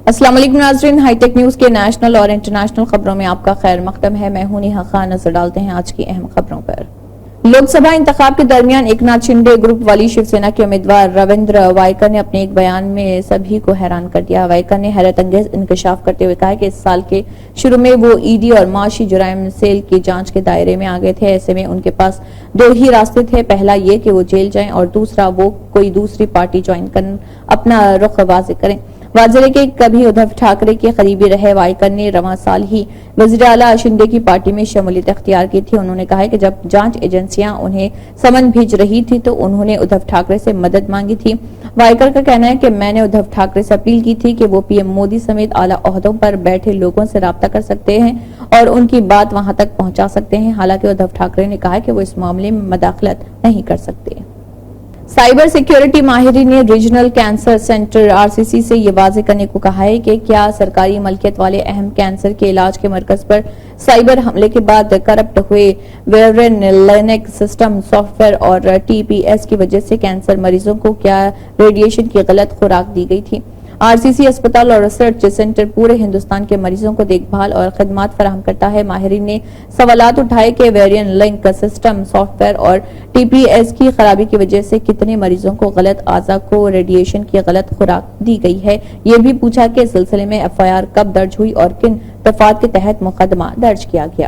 السلام علیکم ناظرین، ہائی ٹیک نیوز کے نیشنل اور انٹرنیشنل خبروں میں آپ کا خیر مقدم ہے۔ میں ہوں نیہا خان۔ نظر ڈالتے ہیں آج کی اہم خبروں پر۔ لوک سبھا انتخاب کے درمیان ایکناتھ شنڈے گروپ والی شیو سینا کے امیدوار رویندر وائکر نے اپنے ایک بیان میں سبھی کو حیران کر دیا۔ وائکر نے حیرت انگیز انکشاف کرتے ہوئے کہا کہ اس سال کے شروع میں وہ ای ڈی اور معاشی جرائم سیل کی جانچ کے دائرے میں آ گئے تھے۔ ایسے میں ان کے پاس دو ہی راستے تھے، پہلا یہ کہ وہ جیل جائیں اور دوسرا وہ کوئی دوسری پارٹی جوائن کر اپنا رخ واضح کریں۔ واضح ہے کہ کبھی ادھو ٹھاکرے کے قریبی رہے وائکر نے رواں سال ہی وزیر اعلیٰ شنڈے کی پارٹی میں شمولیت اختیار کی تھی۔ انہوں نے کہا کہ جب جانچ ایجنسیاں انہیں سمن بھیج رہی تھی تو انہوں نے ادھو ٹھاکرے سے مدد مانگی تھی۔ وائکر کا کہنا ہے کہ میں نے ادھو ٹھاکرے سے اپیل کی تھی کہ وہ پی ایم مودی سمیت اعلیٰ عہدوں پر بیٹھے لوگوں سے رابطہ کر سکتے ہیں اور ان کی بات وہاں تک پہنچا سکتے ہیں۔ حالانکہ ادھو ٹھاکرے نے کہا کہ وہ اس معاملے میں مداخلت نہیں کر سکتے۔ سائبر سیکیورٹی ماہرین نے regional cancer centre R C C سے یہ واضح کرنے کو کہا ہے کہ کیا سرکاری ملکیت والے اہم کینسر کے علاج کے مرکز پر سائبر حملے کے بعد کرپٹ ہوئے ویرین لینکس سسٹم سافٹ ویئر اور ٹی پی ایس کی وجہ سے کینسر مریضوں کو کیا ریڈیشن کی غلط خوراک دی گئی تھی۔ آر سی سی اسپتال اور ریسرچ سینٹر پورے ہندوستان کے مریضوں کو دیکھ بھال اور خدمات فراہم کرتا ہے۔ ماہرین نے سوالات اٹھائے کہ ویرین لنک سسٹم سافٹ ویئر اور ٹی پی ایس کی خرابی کی وجہ سے کتنے مریضوں کو غلط اعضاء کو ریڈیشن کی غلط خوراک دی گئی ہے۔ یہ بھی پوچھا کہ اس سلسلے میں ایف آئی آر کب درج ہوئی اور کن دفعات کے تحت مقدمہ درج کیا گیا۔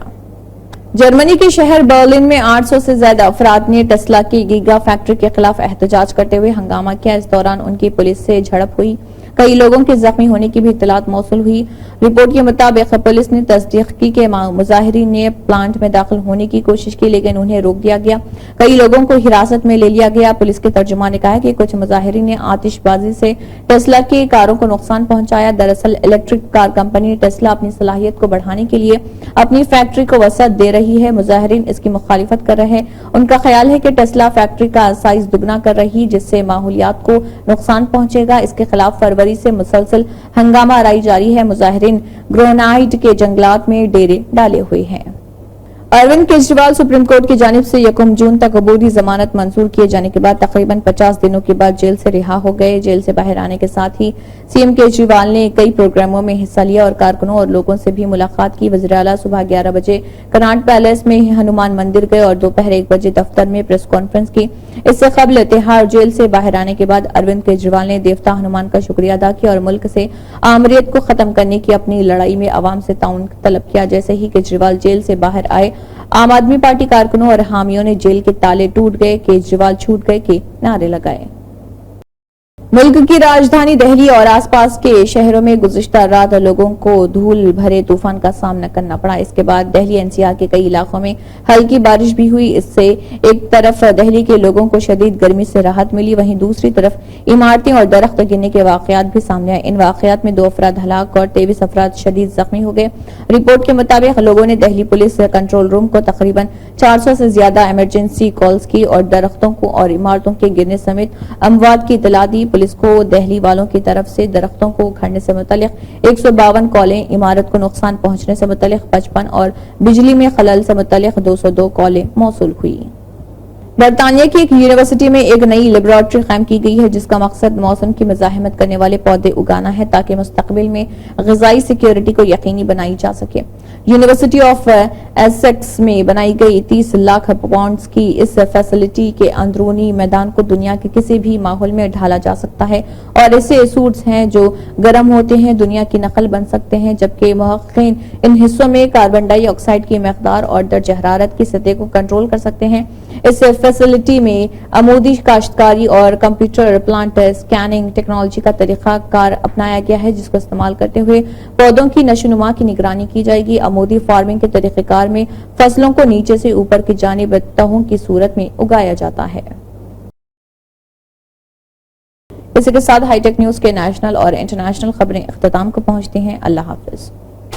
جرمنی کے شہر برلن میں 800 سے زیادہ افراد نے ٹیسلا کی گیگا فیکٹری کے خلاف احتجاج کرتے ہوئے ہنگامہ کیا۔ اس دوران ان کی پولیس سے جھڑپ ہوئی، کئی لوگوں کے زخمی ہونے کی بھی اطلاعات موصول ہوئی۔ رپورٹ کے مطابق پولیس نے تصدیق کی کہ مظاہرین نے پلانٹ میں داخل ہونے کی کوشش کی لیکن انہیں روک دیا گیا، کئی لوگوں کو حراست میں لے لیا گیا۔ پولیس کے ترجمان نے کہا کہ کچھ مظاہرین نے آتش بازی سے ٹیسلا کی کاروں کو نقصان پہنچایا۔ دراصل الیکٹرک کار کمپنی ٹیسلا اپنی صلاحیت کو بڑھانے کے لیے اپنی فیکٹری کو وسعت دے رہی ہے، مظاہرین اس کی مخالفت کر رہے ہیں۔ ان کا خیال ہے کہ ٹیسلا فیکٹری کا سائز دگنا کر رہی جس سے ماحولیات کو نقصان پہنچے گا۔ اس کے خلاف فروری سے مسلسل ہنگامہ آرائی جاری ہے۔ مظاہرین گرونائٹ کے جنگلات میں ڈیرے ڈالے ہوئے ہیں۔ اروند کیجریوال سپریم کورٹ کی جانب سے 1 جون تک عبوری ضمانت منظور کیے جانے کے بعد تقریباً 50 دنوں کے بعد جیل سے رہا ہو گئے۔ جیل سے باہر آنے کے ساتھ ہی سی ایم کیجریوال نے کئی پروگراموں میں حصہ لیا اور کارکنوں اور لوگوں سے بھی ملاقات کی۔ وزیر اعلیٰ صبح 11 بجے کناٹ پیلس میں ہنومان مندر گئے اور دوپہر 1 بجے دفتر میں پریس کانفرنس کی۔ اس سے قبل تہاڑ جیل سے باہر آنے کے بعد اروند کیجریوال نے دیوتا ہنومان کا شکریہ ادا کیا اور ملک سے آمریت کو ختم کرنے کی اپنی لڑائی میں عوام سے تعاون طلب کیا۔ جیسے ہی کیجریوال جیل سے باہر آئے، عام آدمی پارٹی کارکنوں اور حامیوں نے جیل کے تالے ٹوٹ گئے، کیجریوال چھوٹ گئے کے نعرے لگائے۔ ملک کی راجدھانی دہلی اور آس پاس کے شہروں میں گزشتہ رات لوگوں کو دھول بھرے طوفان کا سامنا کرنا پڑا۔ اس کے بعد دہلی این سی آر کے کئی علاقوں میں ہلکی بارش بھی ہوئی۔ اس سے ایک طرف دہلی کے لوگوں کو شدید گرمی سے راحت ملی، وہیں دوسری طرف عمارتیں اور درخت گرنے کے واقعات بھی سامنے آئے۔ ان واقعات میں 2 افراد ہلاک اور 23 افراد شدید زخمی ہو گئے۔ رپورٹ کے مطابق لوگوں نے دہلی پولیس کنٹرول روم کو تقریباً 400 سے زیادہ ایمرجنسی کالز کی اور درختوں کو اور عمارتوں کے گرنے سمیت اموات کی اطلاع دی۔ پولیس کو دہلی والوں کی طرف سے درختوں کو اکھڑنے سے متعلق 152 کالیں، عمارت کو نقصان پہنچنے سے متعلق 55 اور بجلی میں خلل سے متعلق 202 کالیں موصول ہوئی۔ برطانیہ کی ایک یونیورسٹی میں ایک نئی لیبارٹری قائم کی گئی ہے جس کا مقصد موسم کی مزاحمت کرنے والے پودے اگانا ہے تاکہ مستقبل میں غذائی سیکیورٹی کو یقینی بنائی جا سکے۔ یونیورسٹی آف ایسیکس میں بنائی گئی 30 لاکھ پاؤنڈز کی اس فیسلٹی کے اندرونی میدان کو دنیا کے کسی بھی ماحول میں ڈھالا جا سکتا ہے اور ایسے سوٹس ہیں جو گرم ہوتے ہیں دنیا کی نقل بن سکتے ہیں، جبکہ محققین ان حصوں میں کاربن ڈائی آکسائیڈ کی مقدار اور درجہ حرارت کی سطح کو کنٹرول کر سکتے ہیں۔ اس فیسلٹی میں عمودی کاشتکاری اور کمپیوٹر پلانٹ سکیننگ ٹیکنالوجی کا طریقہ کار اپنایا گیا ہے جس کو استعمال کرتے ہوئے پودوں کی نشوونما کی نگرانی کی جائے گی۔ عمودی فارمنگ کے طریقہ کار میں فصلوں کو نیچے سے اوپر کی جانب تہوں کی صورت میں اگایا جاتا ہے۔ اسی کے ساتھ ہائی ٹیک نیوز کے نیشنل اور انٹرنیشنل خبریں اختتام کو پہنچتی ہیں۔ اللہ حافظ۔